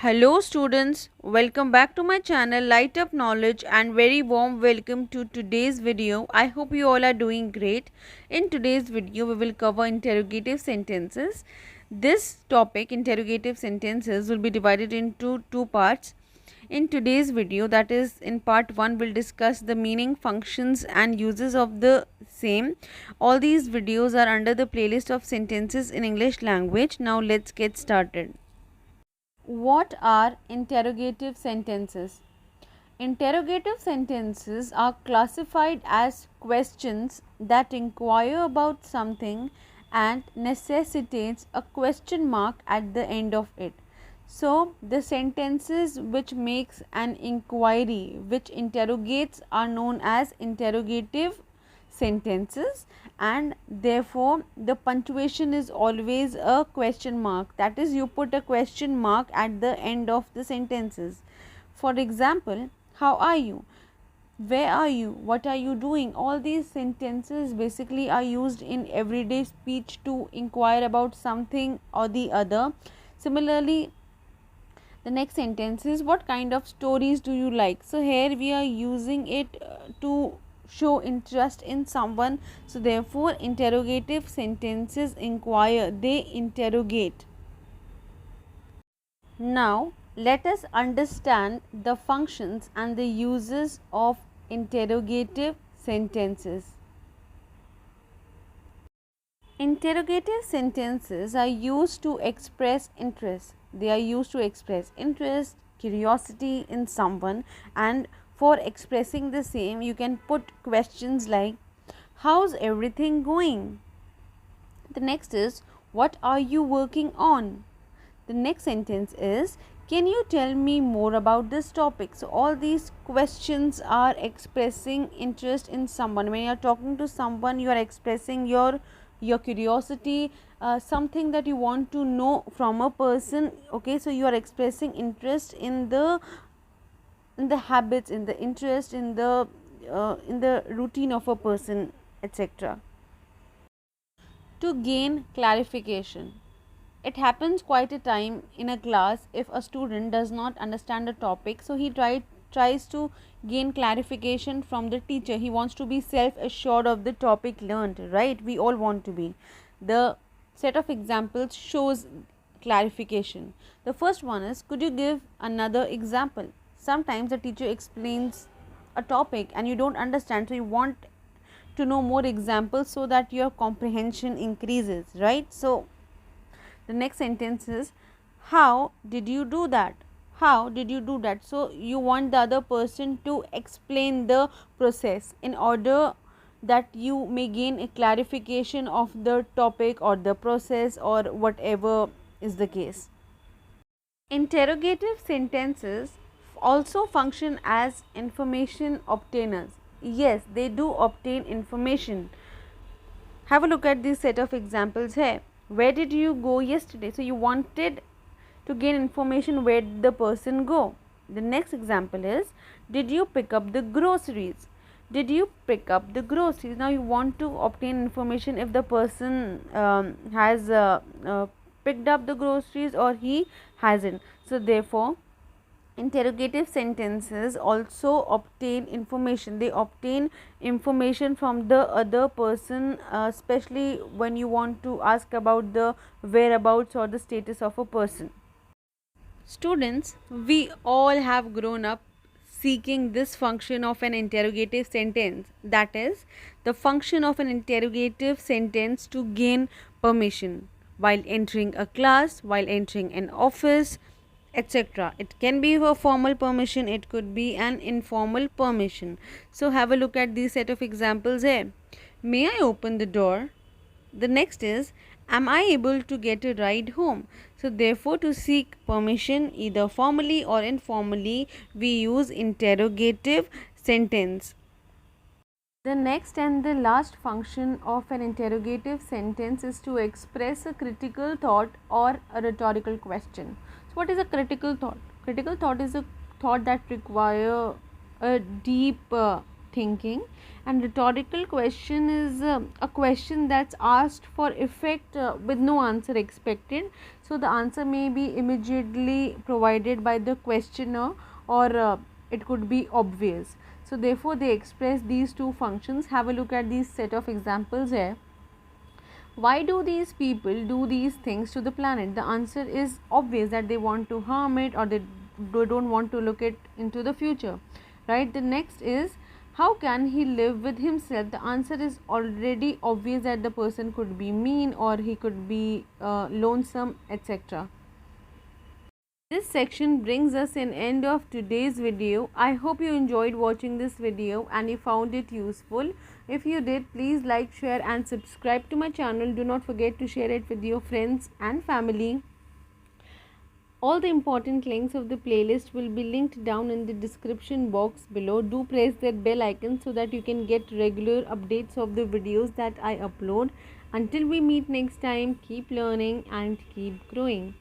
Hello students, welcome back to my channel Lightup Knowledge and very warm welcome to today's video. I hope you all are doing great. In today's video we will cover interrogative sentences. This topic, interrogative sentences, will be divided into two parts. In today's video, that is in part 1, we'll discuss the meaning, functions and uses of the same. All these videos are under the playlist of sentences in English language. Now let's get started. What are interrogative sentences? Interrogative sentences are classified as questions that inquire about something and necessitates a question mark at the end of it. So, the sentences which makes an inquiry, which interrogates, are known as interrogative sentences, and therefore the punctuation is always a question mark, that is, you put a question mark at the end of the sentences. For example, how are you, where are you, what are you doing? All these sentences basically are used in everyday speech to inquire about something or the other. Similarly, the next sentence is, what kind of stories do you like? So here we are using it to show interest in someone. So therefore interrogative sentences inquire, they interrogate. Now let us understand the functions and the uses of interrogative sentences. Interrogative sentences are used to express interest. They are used to express interest, curiosity in someone, and for expressing the same, you can put questions like, how's everything going? The next is, what are you working on? The next sentence is, can you tell me more about this topic? So all these questions are expressing interest in someone. When you are talking to someone, you are expressing your curiosity, something that you want to know from a person. Okay, so you are expressing interest in the habits, in the interest, in the routine of a person, etc. To gain clarification. It happens quite a time in a class if a student does not understand a topic, so he tries to gain clarification from the teacher. He wants to be self-assured of the topic learned, right? We all want to be. The set of examples shows clarification. The first one is, could you give another example? Sometimes the teacher explains a topic and you don't understand, so you want to know more examples so that your comprehension increases, right? So the next sentence is, how did you do that? How did you do that? So you want the other person to explain the process in order that you may gain a clarification of the topic or the process or whatever is the case. Interrogative sentences also function as information obtainers. Yes, they do obtain information. Have a look at this set of examples here. Where did you go yesterday? So you wanted to gain information where did the person go. The next example is, did you pick up the groceries? Did you pick up the groceries? Now you want to obtain information if the person has picked up the groceries or he hasn't. So therefore interrogative sentences also obtain information. They obtain information from the other person, especially when you want to ask about the whereabouts or the status of a person. Students, we all have grown up seeking this function of an interrogative sentence, that is, the function of an interrogative sentence to gain permission while entering a class, while entering an office, etc. It can be a formal permission, it could be an informal permission. So have a look at these set of examples here. May I open the door? The next is, am I able to get a ride home? So therefore to seek permission either formally or informally, we use interrogative sentence. The next and the last function of an interrogative sentence is to express a critical thought or a rhetorical question. So what is a critical thought? Critical thought is a thought that require a deep thinking, and rhetorical question is a question that's asked for effect with no answer expected. So the answer may be immediately provided by the questioner, or it could be obvious. So therefore they express these two functions. Have a look at these set of examples here. Why do these people do these things to the planet? The answer is obvious, that they want to harm it, or they don't want to look it into the future, right? The next is, how can he live with himself? The answer is already obvious, that the person could be mean, or he could be lonesome, etc. This section brings us an end of today's video. I hope you enjoyed watching this video and you found it useful. If you did, please like, share and subscribe to my channel. Do not forget to share it with your friends and family. All the important links of the playlist will be linked down in the description box below. Do press that bell icon so that you can get regular updates of the videos that I upload. Until we meet next time, keep learning and keep growing.